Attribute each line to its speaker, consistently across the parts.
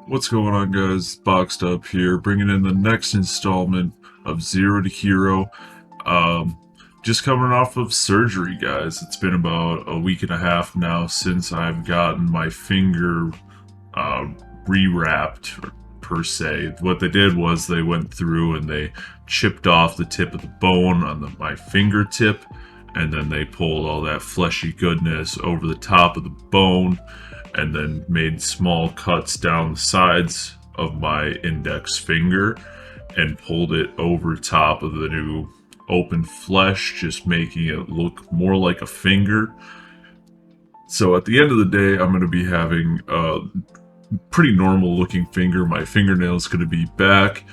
Speaker 1: What's going on, guys? Boxed Up here, bringing in the next installment of Zero to Hero. Um, just coming off of surgery, guys. It's been about a week and a half now since I've gotten my finger uh, rewrapped, per se. What they did was they went through and they chipped off the tip of the bone on my fingertip, and then they pulled all that fleshy goodness over the top of the bone and then made small cuts down the sides of my index finger and pulled it over top of the new open flesh, just making it look more like a finger. So at the end of the day, I'm going to be having a pretty normal looking finger. My fingernail's going to be back.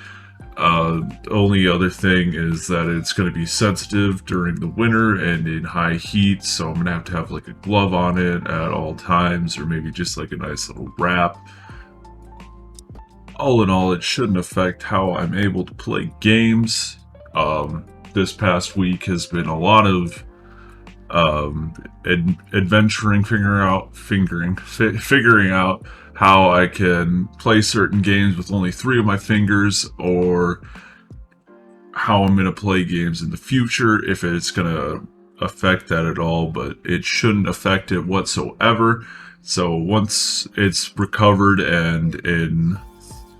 Speaker 1: Only other thing is that it's going to be sensitive during the winter and in high heat, so I'm going to have like a glove on it at all times, or maybe just like a nice little wrap. All in all, it shouldn't affect how I'm able to play games. This past week has been a lot of adventuring, figuring out how I can play certain games with only three of my fingers, or how I'm going to play games in the future, if it's going to affect that at all, but it shouldn't affect it whatsoever. So once it's recovered, and in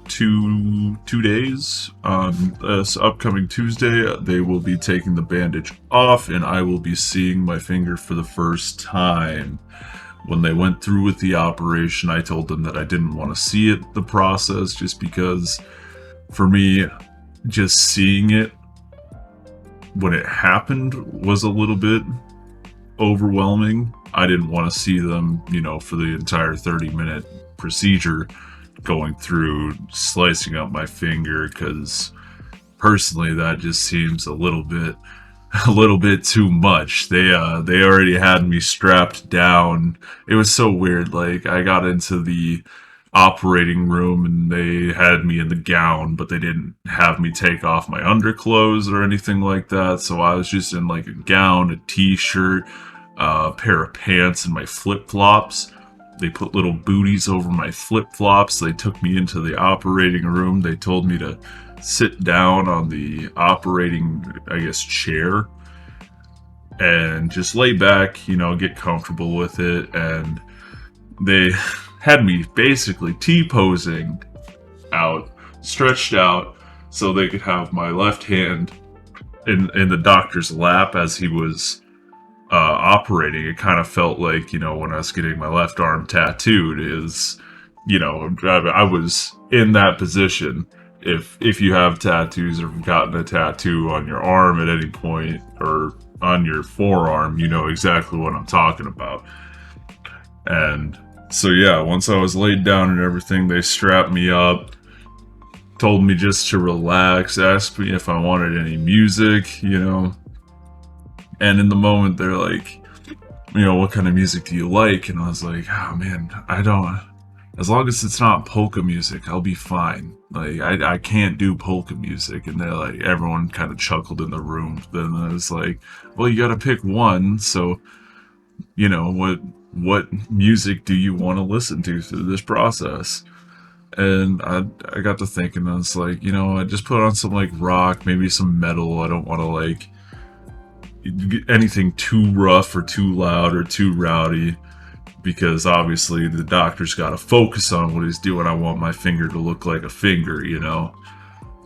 Speaker 1: two days, on this upcoming Tuesday, they will be taking the bandage off, and I will be seeing my finger for the first time. When they went through with the operation, I told them that I didn't want to see it, the process, just because for me, just seeing it when it happened was a little bit overwhelming. I didn't want to see them, for the entire 30-minute procedure going through slicing up my finger, because personally that just seems a little bit too much. They already had me strapped down. It was so weird. Like, I got into the operating room and they had me in the gown, but they didn't have me take off my underclothes or anything like that. So I was just in like a gown, a t-shirt, a pair of pants, and my flip-flops. They put little booties over my flip-flops. They took me into the operating room. They told me to sit down on the operating, I guess, chair and just lay back, get comfortable with it. And they had me basically T-posing out, stretched out, so they could have my left hand in the doctor's lap as he was operating. It kind of felt like, when I was getting my left arm tattooed, I was in that position. If you have tattoos or gotten a tattoo on your arm at any point, or on your forearm, you know exactly what I'm talking about. And so yeah, once I was laid down and everything, they strapped me up, told me just to relax, asked me if I wanted any music, and in the moment they're like, what kind of music do you like? And I was like, oh man, I don't, as long as it's not polka music, I'll be fine. Like, I can't do polka music. And they're like, everyone kind of chuckled in the room. Then I was like, well, you gotta pick one. So, what music do you want to listen to through this process? And I got to thinking, I was like, I just put on some like rock, maybe some metal. I don't want to like anything too rough or too loud or too rowdy, because obviously the doctor's got to focus on what he's doing. I want my finger to look like a finger,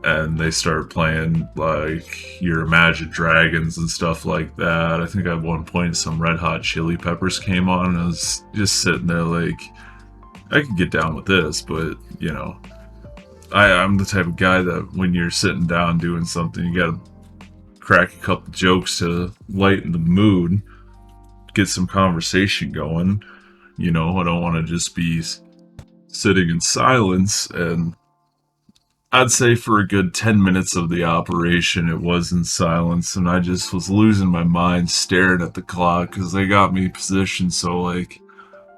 Speaker 1: And they started playing like your Imagine Dragons and stuff like that. I think at one point some Red Hot Chili Peppers came on, and I was just sitting there like, I could get down with this, but I'm the type of guy that when you're sitting down doing something, you gotta crack a couple jokes to lighten the mood, get some conversation going. I don't want to just be sitting in silence. And I'd say for a good 10 minutes of the operation, it was in silence, and I just was losing my mind staring at the clock, because they got me positioned so like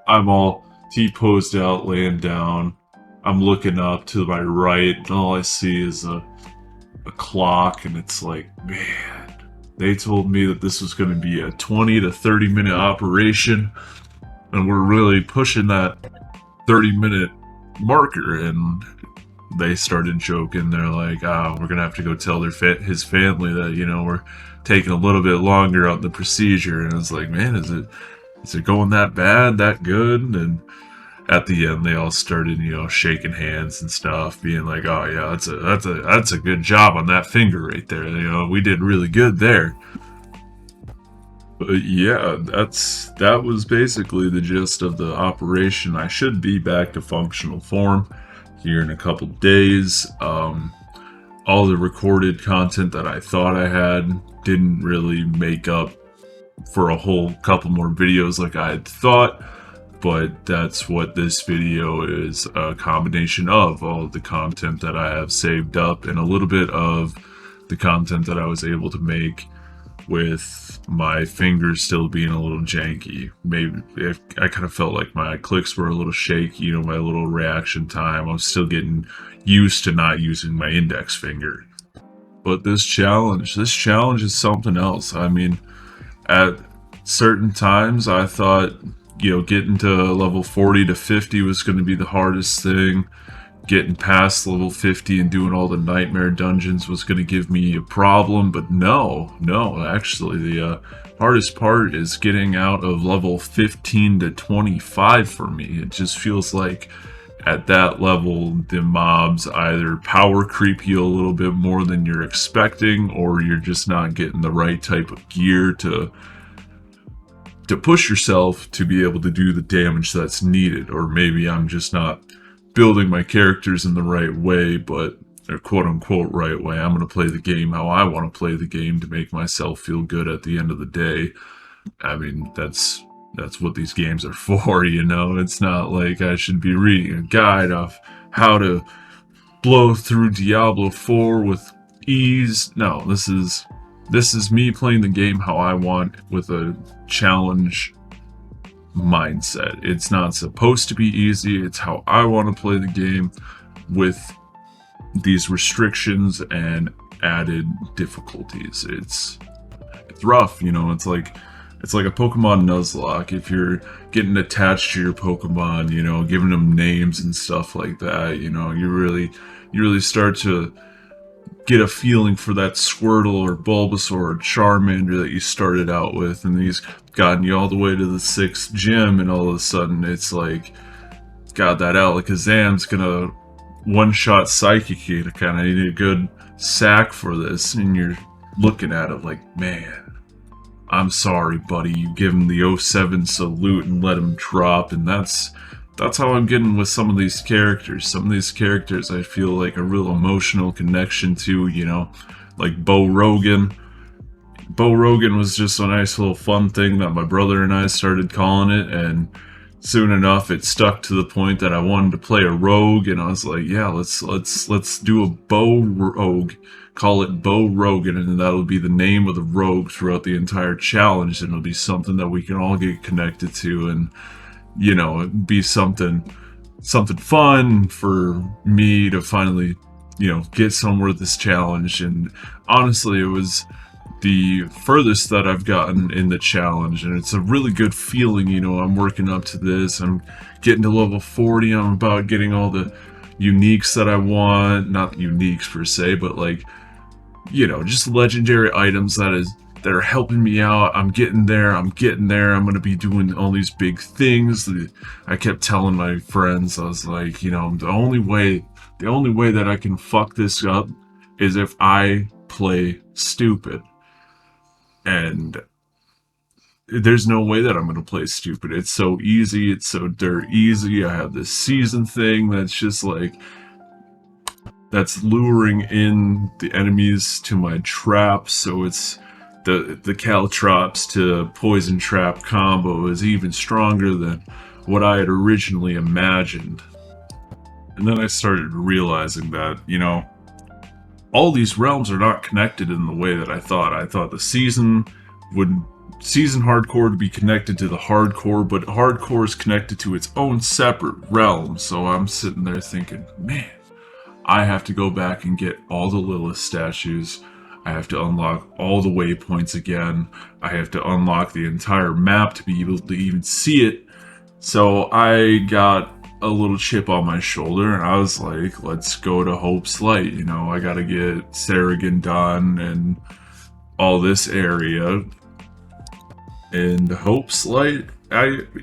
Speaker 1: I'm all T-posed out, laying down. I'm looking up to my right, and all I see is a clock, and it's like, man, they told me that this was going to be a 20 to 30 minute operation, and we're really pushing that 30-minute marker, and they started joking. They're like, "Ah, we're gonna have to go tell his family that we're taking a little bit longer on the procedure." And I was like, "Man, is it going that bad, that good?" And at the end, they all started shaking hands and stuff, being like, "Oh yeah, that's a good job on that finger right there. We did really good there." But yeah, that was basically the gist of the operation. I should be back to functional form here in a couple days. All the recorded content that I thought I had didn't really make up for a whole couple more videos like I had thought, but that's what this video is a combination of: all the content that I have saved up and a little bit of the content that I was able to make with my fingers still being a little janky. Maybe if I kind of felt like my clicks were a little shaky, my little reaction time. I was still getting used to not using my index finger. But this challenge is something else. I mean, at certain times I thought, getting to level 40 to 50 was going to be the hardest thing. Getting past level 50 and doing all the nightmare dungeons was going to give me a problem, but no, actually the hardest part is getting out of level 15 to 25 for me. It just feels like at that level the mobs either power creep you a little bit more than you're expecting, or you're just not getting the right type of gear to push yourself to be able to do the damage that's needed. Or maybe I'm just not building my characters in the right way, but or quote unquote right way. I'm going to play the game how I want to play the game to make myself feel good at the end of the day. I mean, that's what these games are for, It's not like I should be reading a guide of how to blow through Diablo 4 with ease. No, this is me playing the game how I want, with a challenge mindset. It's not supposed to be easy. It's how I want to play the game, with these restrictions and added difficulties. It's rough, it's like a Pokemon Nuzlocke. If you're getting attached to your Pokemon, giving them names and stuff like that, you really start to get a feeling for that Squirtle or Bulbasaur or Charmander that you started out with, and he's gotten you all the way to the 6th gym, and all of a sudden it's like, God, that Alakazam's gonna one-shot Psychic you. Kind of need a good sack for this, and you're looking at it like, man, I'm sorry, buddy. You give him the '07 salute and let him drop, and that's how I'm getting with some of these characters. Some of these characters I feel like a real emotional connection to, like Bo Rogan. Bo Rogan was just a nice little fun thing that my brother and I started calling it, and soon enough it stuck to the point that I wanted to play a rogue, and I was like, yeah, let's do a Bo Rogue. Call it Bo Rogan, and that'll be the name of the rogue throughout the entire challenge, and it'll be something that we can all get connected to, and it'd be something fun for me to finally, get somewhere with this challenge. And honestly, it was the furthest that I've gotten in the challenge, and it's a really good feeling. I'm working up to this. I'm getting to level 40. I'm about getting all the uniques that I want. Not uniques per se, but like, just legendary items that are helping me out. I'm getting there. I'm going to be doing all these big things. I kept telling my friends, I was like, the only way that I can fuck this up is if I play stupid. And there's no way that I'm going to play stupid. It's so easy. It's so dirt easy. I have this season thing that's just like, that's luring in the enemies to my traps. So it's the Caltrops to Poison Trap combo is even stronger than what I had originally imagined. And then I started realizing that, all these realms are not connected in the way that I thought. I thought the season hardcore would be connected to the hardcore, but hardcore is connected to its own separate realm. So I'm sitting there thinking, man, I have to go back and get all the Lilith statues. I have to unlock all the waypoints again. I have to unlock the entire map to be able to even see it. So I got a little chip on my shoulder, and I was like, let's go to Hope's Light. You know, I gotta get Saragon done and all this area. And Hope's Light,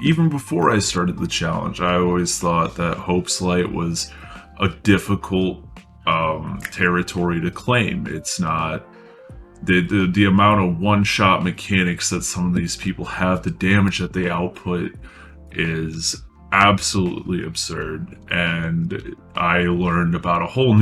Speaker 1: even before I started the challenge, I always thought that Hope's Light was a difficult territory to claim. It's not the amount of one-shot mechanics that some of these people have, the damage that they output is absolutely absurd. And I learned about a whole